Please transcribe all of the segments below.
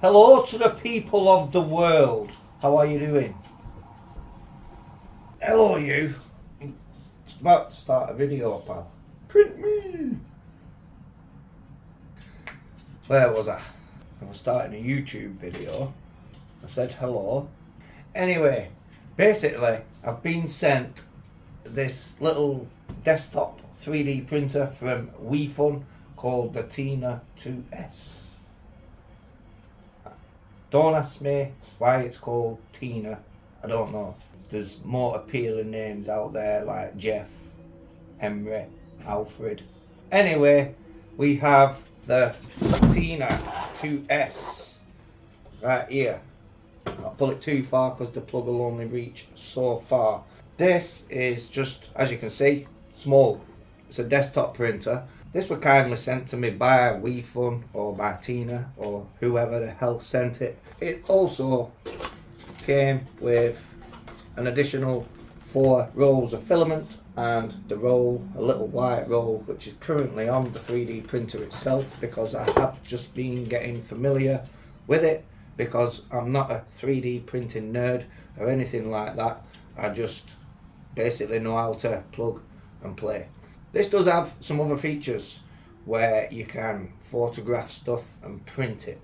Hello to the people of the world. How are you doing? Hello you. Just about to start a video, pal. Print me. Where was I? I was starting a YouTube video. I said hello. Anyway, basically I've been sent this little desktop 3D printer from WEEFUN called the TRUCKIN UK. Don't ask me why it's called Tina. I don't know. There's more appealing names out there like Jeff, Henry, Alfred. Anyway, we have the TRUCKIN UK right here. I'll pull it too far because the plug will only reach so far. This is just, as you can see, small. It's a desktop printer. This was kindly sent to me by WEEFUN or by Tina or whoever the hell sent it. It also came with an additional 4 rolls of filament and the roll, a little white roll, which is currently on the 3D printer itself because I have just been getting familiar with it because I'm not a 3D printing nerd or anything like that. I just basically know how to plug and play. This does have some other features where you can photograph stuff and print it.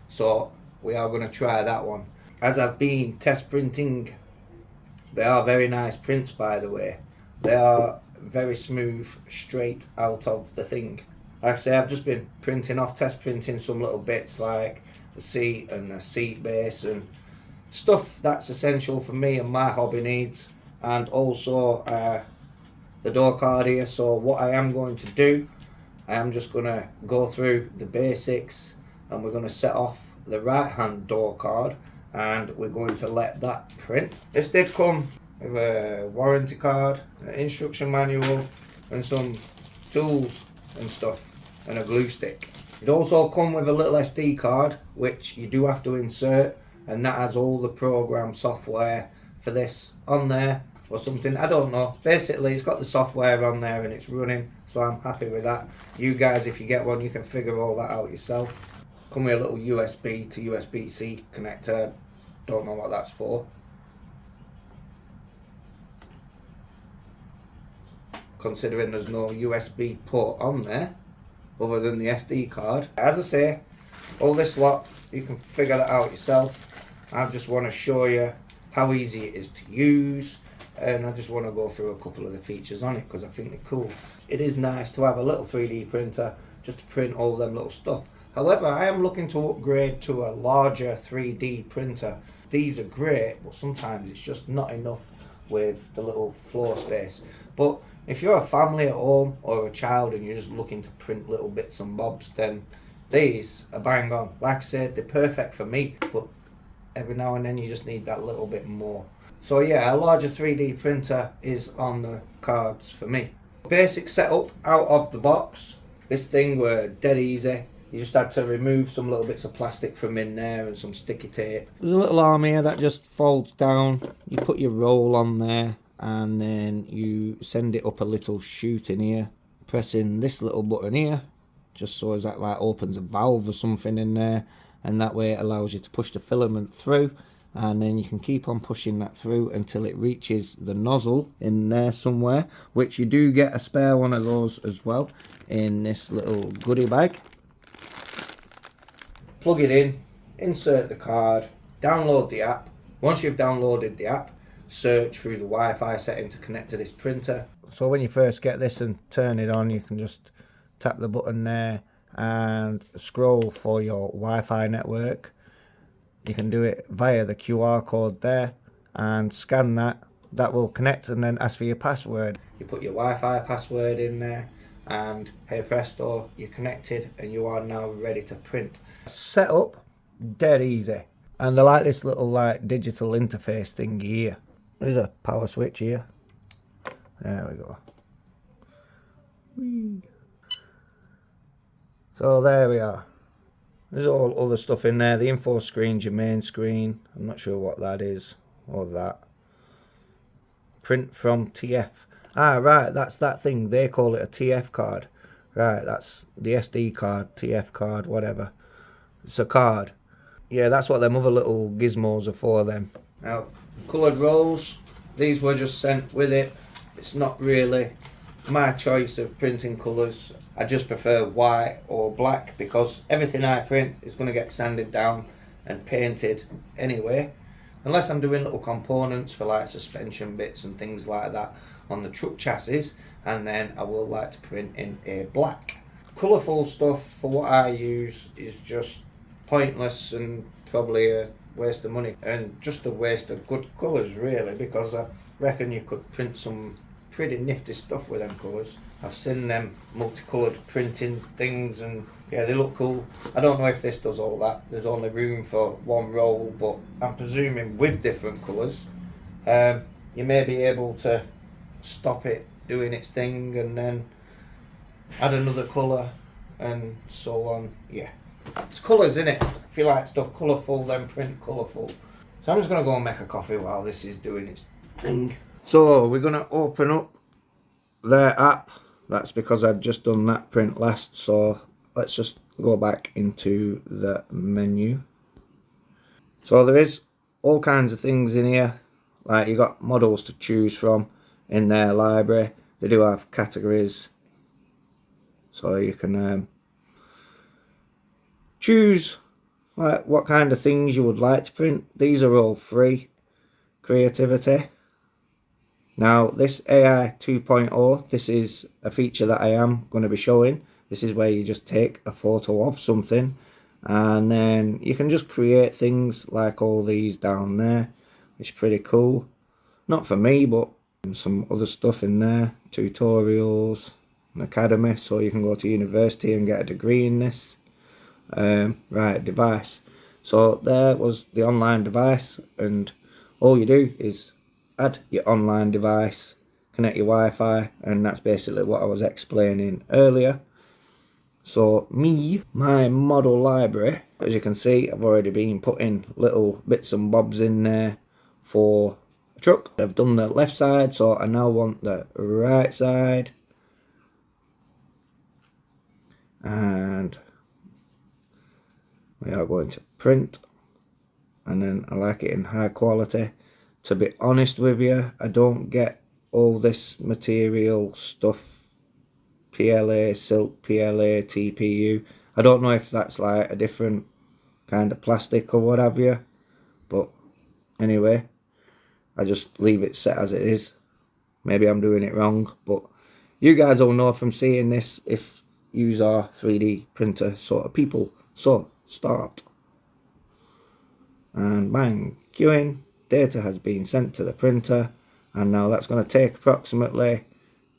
So we are going to try that one. As I've been test printing, they are very nice prints, by the way. They are very smooth, straight out of the thing. Like I say, I've just been printing off, test printing some little bits like the seat and the seat base and stuff that's essential for me and my hobby needs. And also the door card here. So what I am going to do, I am just going to go through the basics and we're going to set off the right hand door card and we're going to let that print. This did come with a warranty card, an instruction manual and some tools and stuff and a glue stick. It also come with a little SD card which you do have to insert, and that has all the program software for this on there or something, I don't know. Basically it's got the software on there and it's running, so I'm happy with that. You guys, if you get one, you can figure all that out yourself. Come with a little USB to USB-C connector, don't know what that's for. Considering there's no USB port on there other than the SD card. As I say, all this lot, you can figure that out yourself. I just want to show you how easy it is to use, and I just want to go through a couple of the features on it because I think they're cool. It is nice to have a little 3D printer just to print all them little stuff. However, I am looking to upgrade to a larger 3D printer. These are great, but sometimes it's just not enough with the little floor space. But if you're a family at home or a child and you're just looking to print little bits and bobs, then these are bang on. Like I said, they're perfect for me, but every now and then you just need that little bit more. So yeah, a larger 3D printer is on the cards for me. Basic setup out of the box. This thing were dead easy. You just had to remove some little bits of plastic from in there and some sticky tape. There's a little arm here that just folds down. You put your roll on there and then you send it up a little chute in here. Pressing this little button here, just so as that like opens a valve or something in there, and that way it allows you to push the filament through, and then you can keep on pushing that through until it reaches the nozzle in there somewhere, which you do get a spare one of those as well in this little goodie bag. Plug it in, insert the card, download the app. Once you've downloaded the app, search through the Wi-Fi setting to connect to this printer. So when you first get this and turn it on, you can just tap the button there and scroll for your Wi-Fi network. You can do it via the QR code there and scan that. That will connect and then ask for your password. You put your Wi-Fi password in there and hey presto, you're connected and you are now ready to print. Setup, dead easy. And I like this little like digital interface thing here. There's a power switch here. There we go. Whee. So there we are. There's all other stuff in there. The info screen's your main screen. I'm not sure what that is or that. Print from TF. Ah, right, that's that thing. They call it a TF card. Right, that's the SD card, TF card, whatever. It's a card. yeah, that's what them other little gizmos are for then. Now, coloured rolls, these were just sent with it. It's not really my choice of printing colours. I just prefer white or black because everything I print is going to get sanded down and painted anyway. Unless I'm doing little components for like suspension bits and things like that on the truck chassis, and then I will like to print in a black. Colourful stuff for what I use is just pointless and probably a waste of money and just a waste of good colours really, because I reckon you could print some pretty nifty stuff with them colours. I've seen them multicoloured printing things and yeah, they look cool. I don't know if this does all that. There's only room for one roll, but I'm presuming with different colours you may be able to stop it doing its thing and then add another colour and so on. Yeah, it's colours, innit? If you like stuff colourful, then print colourful. So I'm just going to go and make a coffee while this is doing its thing. So we're going to open up their app. That's because I'd just done that print last, so let's just go back into the menu. So there is all kinds of things in here, like you got models to choose from in their library. They do have categories, so you can choose like what kind of things you would like to print. These are all free creativity. Now this AI 2.0, this is a feature that I am going to be showing. This is where you just take a photo of something and then you can just create things like all these down there, which is pretty cool. Not for me, but some other stuff in there. Tutorials, an academy, so you can go to university and get a degree in this. Right, device. So there was the online device, and all you do is add your online device, connect your Wi-Fi, and that's basically what I was explaining earlier. So my model library, as you can see, I've already been putting little bits and bobs in there for a truck. I've done the left side, so I now want the right side. And we are going to print, and then I like it in high quality. To be honest with you, I don't get all this material stuff, PLA, silk, PLA, TPU. I don't know if that's like a different kind of plastic or what have you, but anyway, I just leave it set as it is. Maybe I'm doing it wrong, but you guys will know from seeing this if you are 3D printer sort of people. So start, and bang, queuing. Data has been sent to the printer, and now that's going to take approximately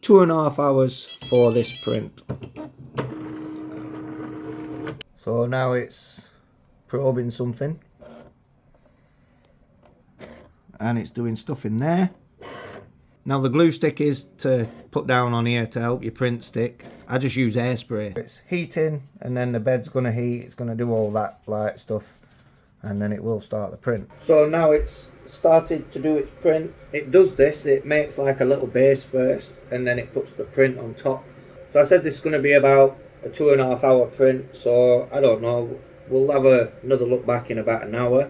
2.5 hours for this print. So now it's probing something and it's doing stuff in there. Now the glue stick is to put down on here to help your print stick. I just use hairspray. It's heating, and then the bed's going to heat, it's going to do all that light stuff, and then it will start the print. So now it's started to do its print. It does this, it makes like a little base first and then it puts the print on top. So I said this is going to be about a 2.5 hour print, so I don't know, we'll have another look back in about an hour,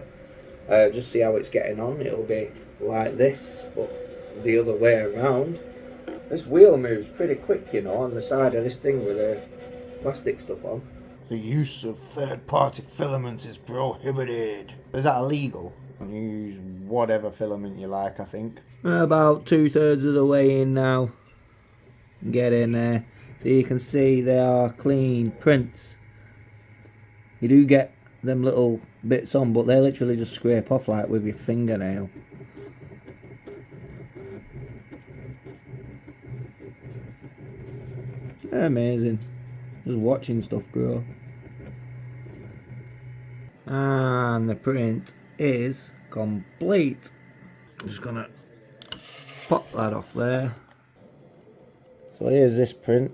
just see how it's getting on. It'll be like this, but the other way around. This wheel moves pretty quick, you know, on the side of this thing with the plastic stuff on. The use of third-party filaments is prohibited. Is that illegal? You use whatever filament you like, I think. About 2/3 of the way in now. Get in there. So you can see they are clean prints. You do get them little bits on, but they literally just scrape off like with your fingernail. Amazing. Just watching stuff grow. And the print is complete. I'm just gonna pop that off there. So here's this print.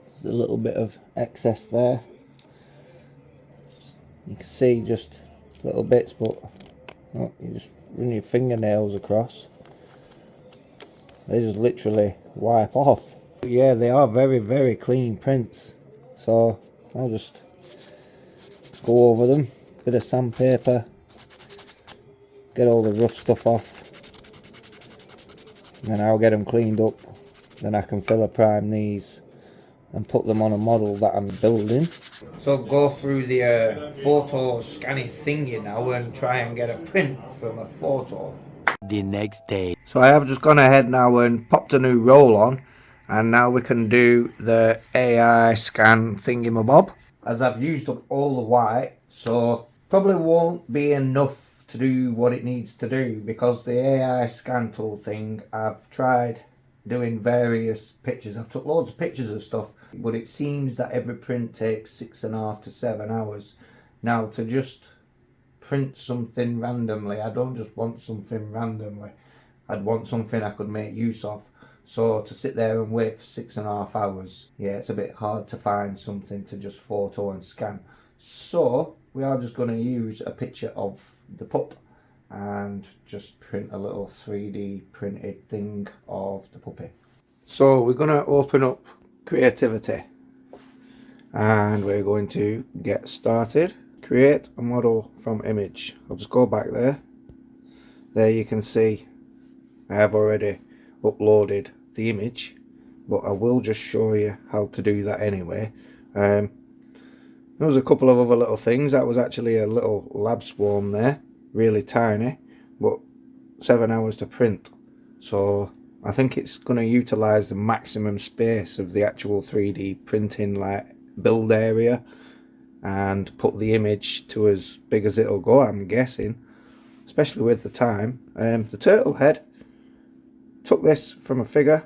There's a little bit of excess there. You can see just little bits, but you just run your fingernails across. They just literally wipe off. But yeah, they are very, very clean prints. So I'll just go over them bit of sandpaper, get all the rough stuff off, and then I'll get them cleaned up. Then I can filler prime these and put them on a model that I'm building. So go through the photo scanning thingy now and try and get a print from a photo. The next day. So I have just gone ahead now and popped a new roll on, and now we can do the AI scan thingamabob. As I've used up all the white, so probably won't be enough to do what it needs to do, because the AI scan tool thing, I've tried doing various pictures. I've took loads of pictures of stuff, but it seems that every print takes 6.5 to 7 hours. Now, to just print something randomly, I don't just want something randomly, I'd want something I could make use of. So to sit there and wait for 6.5 hours, yeah, it's a bit hard to find something to just photo and scan. So we are just going to use a picture of the pup and just print a little 3D printed thing of the puppy. So we're going to open up Creativity and we're going to get started. Create a model from image. I'll just go back there. There you can see I have already uploaded the image, but I will just show you how to do that anyway. There was a couple of other little things. That was actually a little lab swarm there, really tiny, but 7 hours to print. So I think it's going to utilize the maximum space of the actual 3D printing like build area and put the image to as big as it'll go, I'm guessing, especially with the time. The turtle head, took this from a figure,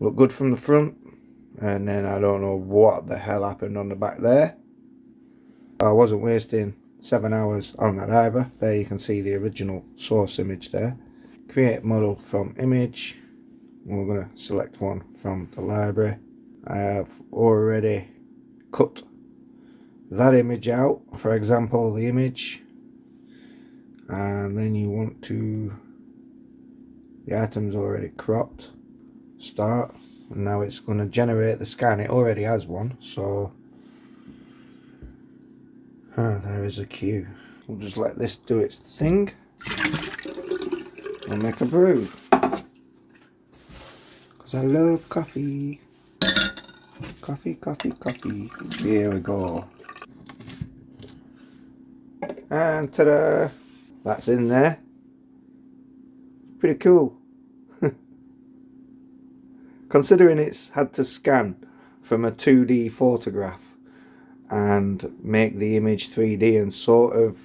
looked good from the front, and then I don't know what the hell happened on the back there. I wasn't wasting 7 hours on that either. There you can see the original source image there. Create model from image. We're going to select one from the library. I have already cut that image out, for example the image, and then you want to, the item's already cropped, start, and now it's going to generate the scan. It already has one, so there is a queue. We'll just let this do its thing and make a brew, because I love coffee. Coffee, coffee, coffee. Here we go. And ta-da! That's in there. Pretty cool. Considering it's had to scan from a 2D photograph and make the image 3D and sort of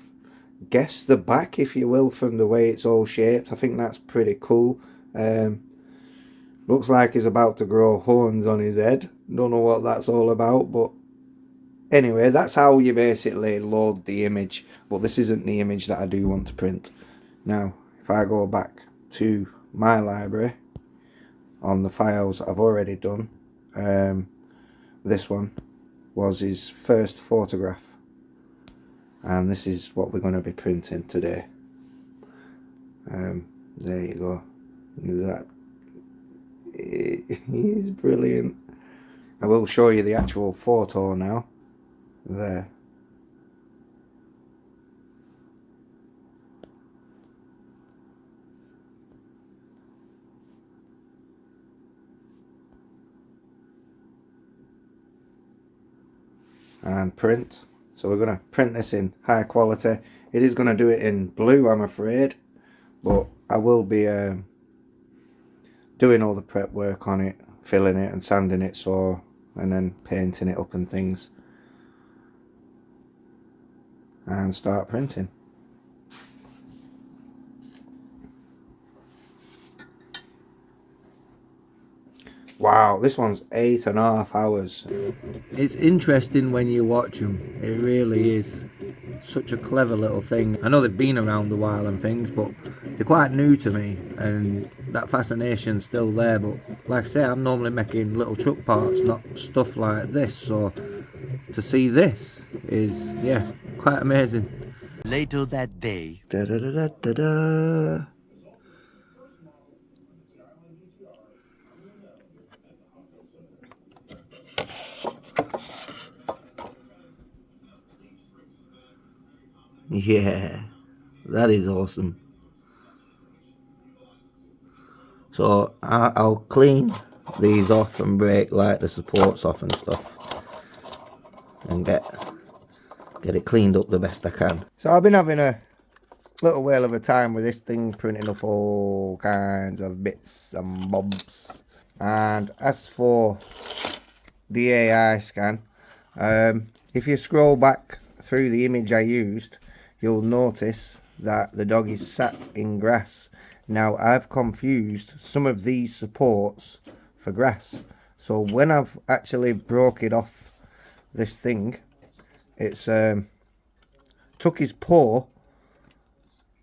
guess the back, if you will, from the way it's all shaped. I think that's pretty cool. Looks like he's about to grow horns on his head. Don't know what that's all about, but anyway, that's how you basically load the image. But this isn't the image that I do want to print. Now, if I go back to my library, on the files I've already done, this one was his first photograph, and this is what we're going to be printing today. There you go. That he's brilliant. I will show you the actual photo now. There. And print. So we're going to print this in high quality. It is going to do it in blue, I'm afraid, but I will be doing all the prep work on it, filling it and sanding it, so, and then painting it up and things, and start printing. Wow, this one's 8.5 hours. It's interesting when you watch them. It really is. Such a clever little thing. I know they've been around a while and things, but they're quite new to me, and that fascination's still there. But like I say, I'm normally making little truck parts, not stuff like this. So to see this is, yeah, quite amazing. Later that day. Da da da da da da. Yeah, that is awesome. So I'll clean these off and break like the supports off and stuff, and get it cleaned up the best I can. So I've been having a little whale of a time with this thing, printing up all kinds of bits and bobs. And as for the AI scan, if you scroll back through the image I used, you'll notice that the dog is sat in grass. Now I've confused some of these supports for grass, so when I've actually broke it off this thing, it's took his paw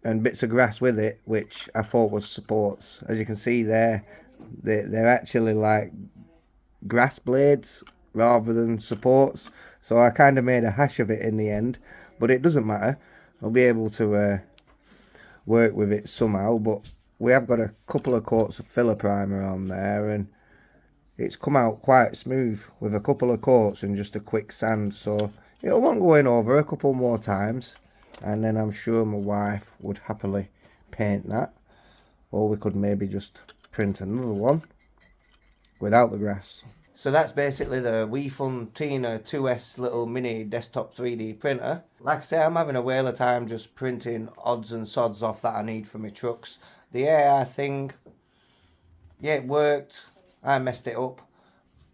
and bits of grass with it, which I thought was supports. As you can see there, they're actually like grass blades rather than supports, so I kind of made a hash of it in the end, but it doesn't matter. I'll be able to work with it somehow. But we have got a couple of coats of filler primer on there, and it's come out quite smooth with a couple of coats and just a quick sand, so it'll want going over a couple more times, and then I'm sure my wife would happily paint that, or we could maybe just print another one without the grass. So that's basically the WEEFUN Tina 2S little mini desktop 3D printer. Like I say, I'm having a whale of time just printing odds and sods off that I need for my trucks. The AI thing, yeah, it worked. I messed it up,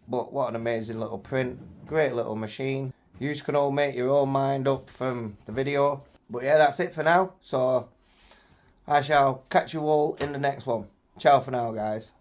but what an amazing little print. Great little machine. You can all make your own mind up from the video. But yeah, that's it for now. So I shall catch you all in the next one. Ciao for now, guys.